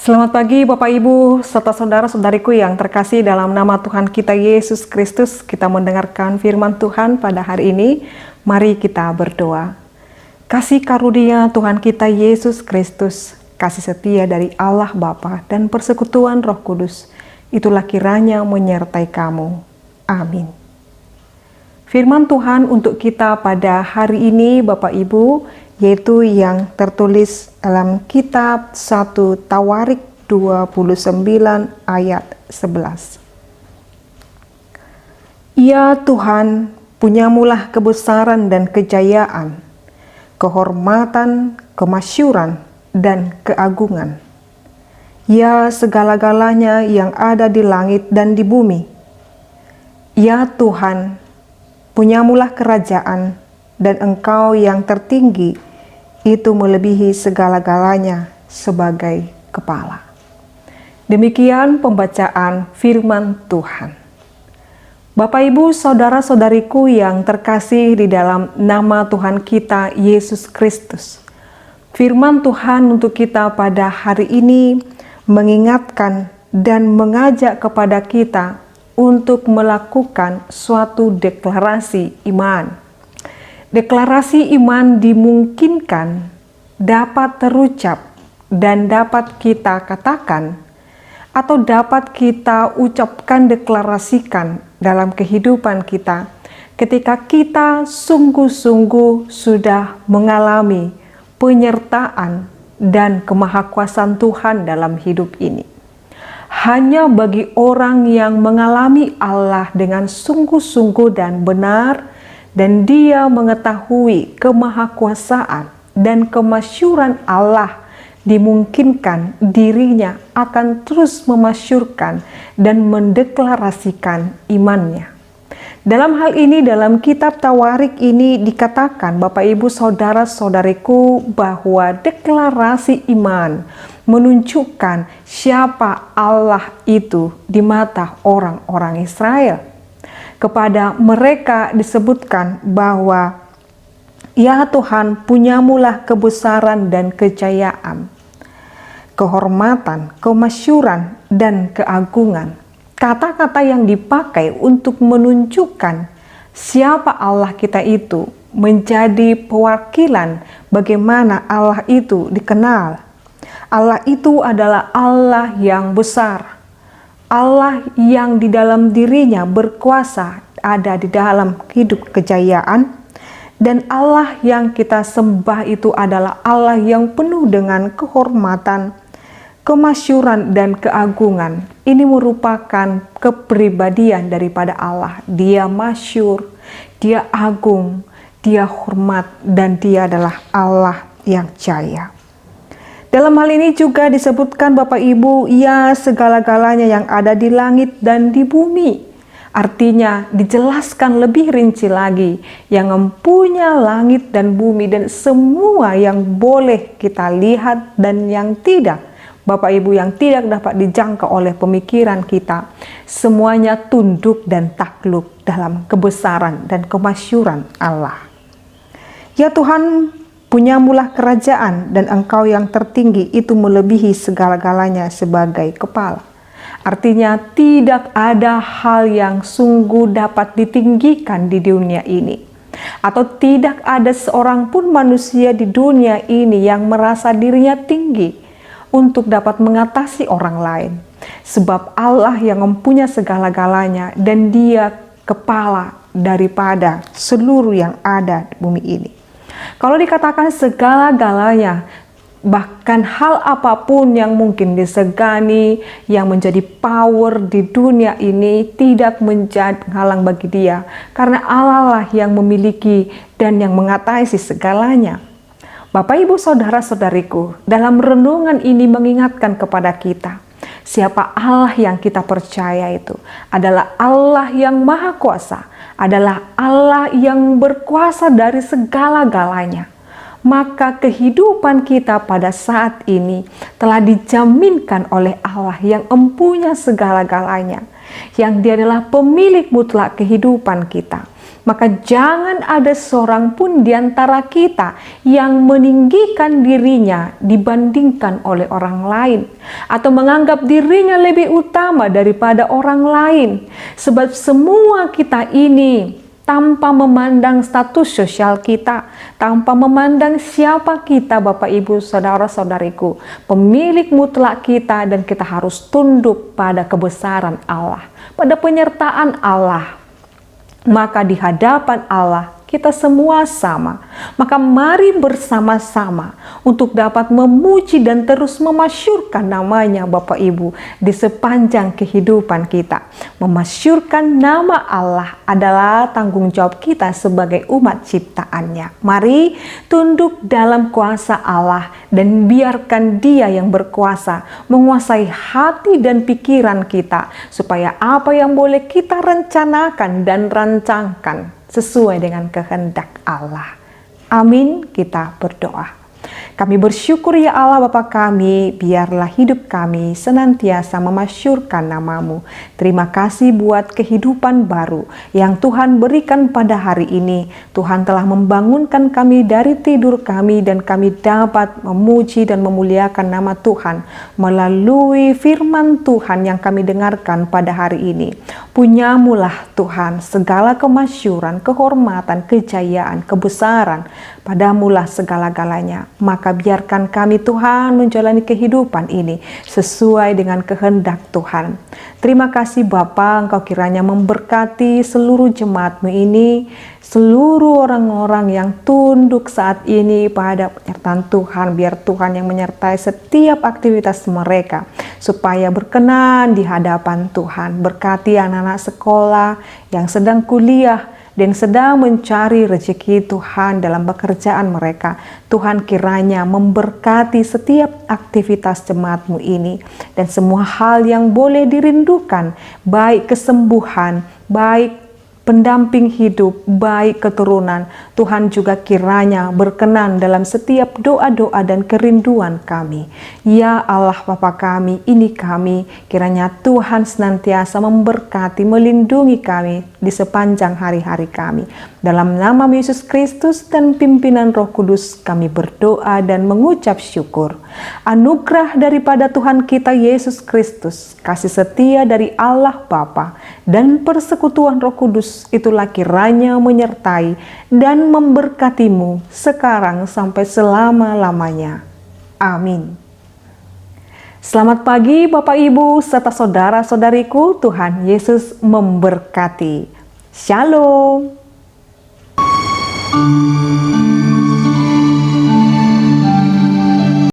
Selamat pagi Bapak Ibu serta saudara-saudariku yang terkasih, dalam nama Tuhan kita Yesus Kristus kita mendengarkan firman Tuhan pada hari ini. Mari kita berdoa. Kasih karunia Tuhan kita Yesus Kristus, kasih setia dari Allah Bapa dan persekutuan Roh Kudus, itulah kiranya menyertai kamu. Amin. Firman Tuhan untuk kita pada hari ini Bapak Ibu, yaitu yang tertulis dalam kitab 1 Tawarik 29 ayat 11. Ya Tuhan, punyamulah kebesaran dan kejayaan, kehormatan, kemasyuran, dan keagungan. Ya segala-galanya yang ada di langit dan di bumi. Ya Tuhan, punyamulah kerajaan, dan Engkau yang tertinggi itu melebihi segala-galanya sebagai kepala. Demikian pembacaan firman Tuhan. Bapak Ibu saudara-saudariku yang terkasih di dalam nama Tuhan kita Yesus Kristus. Firman Tuhan untuk kita pada hari ini mengingatkan dan mengajak kepada kita untuk melakukan suatu deklarasi iman. Deklarasi iman dimungkinkan dapat terucap dan dapat kita katakan atau dapat kita ucapkan, deklarasikan dalam kehidupan kita ketika kita sungguh-sungguh sudah mengalami penyertaan dan kemahakuasaan Tuhan dalam hidup ini. Hanya bagi orang yang mengalami Allah dengan sungguh-sungguh dan benar, dan dia mengetahui kemahakuasaan dan kemasyuran Allah, dimungkinkan dirinya akan terus memasyurkan dan mendeklarasikan imannya. Dalam hal ini, dalam kitab Tawarik ini dikatakan Bapak Ibu saudara-saudariku bahwa deklarasi iman menunjukkan siapa Allah itu di mata orang-orang Israel. Kepada mereka disebutkan bahwa ya Tuhan, punyamulah kebesaran dan kejayaan, kehormatan, kemasyuran, dan keagungan. Kata-kata yang dipakai untuk menunjukkan siapa Allah kita itu, menjadi pewakilan bagaimana Allah itu dikenal. Allah itu adalah Allah yang besar, Allah yang di dalam dirinya berkuasa, ada di dalam hidup kejayaan, dan Allah yang kita sembah itu adalah Allah yang penuh dengan kehormatan, kemasyuran, dan keagungan. Ini merupakan kepribadian daripada Allah. Dia masyur, dia agung, dia hormat, dan dia adalah Allah yang jaya. Dalam hal ini juga disebutkan Bapak Ibu, ya segala-galanya yang ada di langit dan di bumi. Artinya dijelaskan lebih rinci lagi, yang mempunyai langit dan bumi dan semua yang boleh kita lihat dan yang tidak. Bapak Ibu, yang tidak dapat dijangkau oleh pemikiran kita, semuanya tunduk dan takluk dalam kebesaran dan kemasyuran Allah. Ya Tuhan, punyamulah kerajaan, dan Engkau yang tertinggi itu melebihi segala-galanya sebagai kepala. Artinya tidak ada hal yang sungguh dapat ditinggikan di dunia ini, atau tidak ada seorang pun manusia di dunia ini yang merasa dirinya tinggi untuk dapat mengatasi orang lain. Sebab Allah yang mempunyai segala-galanya, dan dia kepala daripada seluruh yang ada di bumi ini. Kalau dikatakan segala-galanya, bahkan hal apapun yang mungkin disegani, yang menjadi power di dunia ini tidak menjadi halang bagi dia, karena Allah lah yang memiliki dan yang mengatasi segalanya. Bapak Ibu saudara-saudariku, dalam renungan ini mengingatkan kepada kita, siapa Allah yang kita percaya itu adalah Allah yang maha kuasa, adalah Allah yang berkuasa dari segala-galanya. Maka kehidupan kita pada saat ini telah dijaminkan oleh Allah yang mempunyai segala-galanya, yang dia adalah pemilik mutlak kehidupan kita. Maka jangan ada seorang pun di antara kita yang meninggikan dirinya dibandingkan oleh orang lain, atau menganggap dirinya lebih utama daripada orang lain. Sebab semua kita ini, tanpa memandang status sosial kita, tanpa memandang siapa kita, Bapak Ibu Saudara-saudariku, pemilik mutlak kita, dan kita harus tunduk pada kebesaran Allah, pada penyertaan Allah. Maka di hadapan Allah kita semua sama. Maka mari bersama-sama untuk dapat memuji dan terus memasyurkan namanya, Bapak Ibu, di sepanjang kehidupan kita. Memasyurkan nama Allah adalah tanggung jawab kita sebagai umat ciptaannya. Mari tunduk dalam kuasa Allah dan biarkan Dia yang berkuasa menguasai hati dan pikiran kita, supaya apa yang boleh kita rencanakan dan rancangkan sesuai dengan kehendak Allah. Amin, kita berdoa. Kami bersyukur ya Allah Bapa kami, biarlah hidup kami senantiasa memasyurkan nama-Mu. Terima kasih buat kehidupan baru yang Tuhan berikan pada hari ini. Tuhan telah membangunkan kami dari tidur kami, dan kami dapat memuji dan memuliakan nama Tuhan melalui firman Tuhan yang kami dengarkan pada hari ini. Punyamulah Tuhan segala kemasyuran, kehormatan, kejayaan, kebesaran, padamulah segala-galanya. Maka biarkan kami Tuhan menjalani kehidupan ini sesuai dengan kehendak Tuhan. Terima kasih Bapa, Engkau kiranya memberkati seluruh jemaat-Mu ini, seluruh orang-orang yang tunduk saat ini pada penyertaan Tuhan. Biar Tuhan yang menyertai setiap aktivitas mereka, supaya berkenan di hadapan Tuhan. Berkati anak-anak sekolah yang sedang kuliah dan sedang mencari rezeki Tuhan dalam pekerjaan mereka. Tuhan kiranya memberkati setiap aktivitas jemaat-Mu ini, dan semua hal yang boleh dirindukan, baik kesembuhan, baik pendamping hidup, baik keturunan. Tuhan juga kiranya berkenan dalam setiap doa-doa dan kerinduan kami. Ya Allah Bapa kami, ini kami, kiranya Tuhan senantiasa memberkati, melindungi kami di sepanjang hari-hari kami. Dalam nama Yesus Kristus dan pimpinan Roh Kudus kami berdoa dan mengucap syukur. Anugerah daripada Tuhan kita Yesus Kristus, kasih setia dari Allah Bapa, dan persekutuan Roh Kudus itulah kiranya menyertai dan memberkatimu sekarang sampai selama-lamanya. Amin. Selamat pagi Bapak Ibu serta saudara-saudariku, Tuhan Yesus memberkati. Shalom.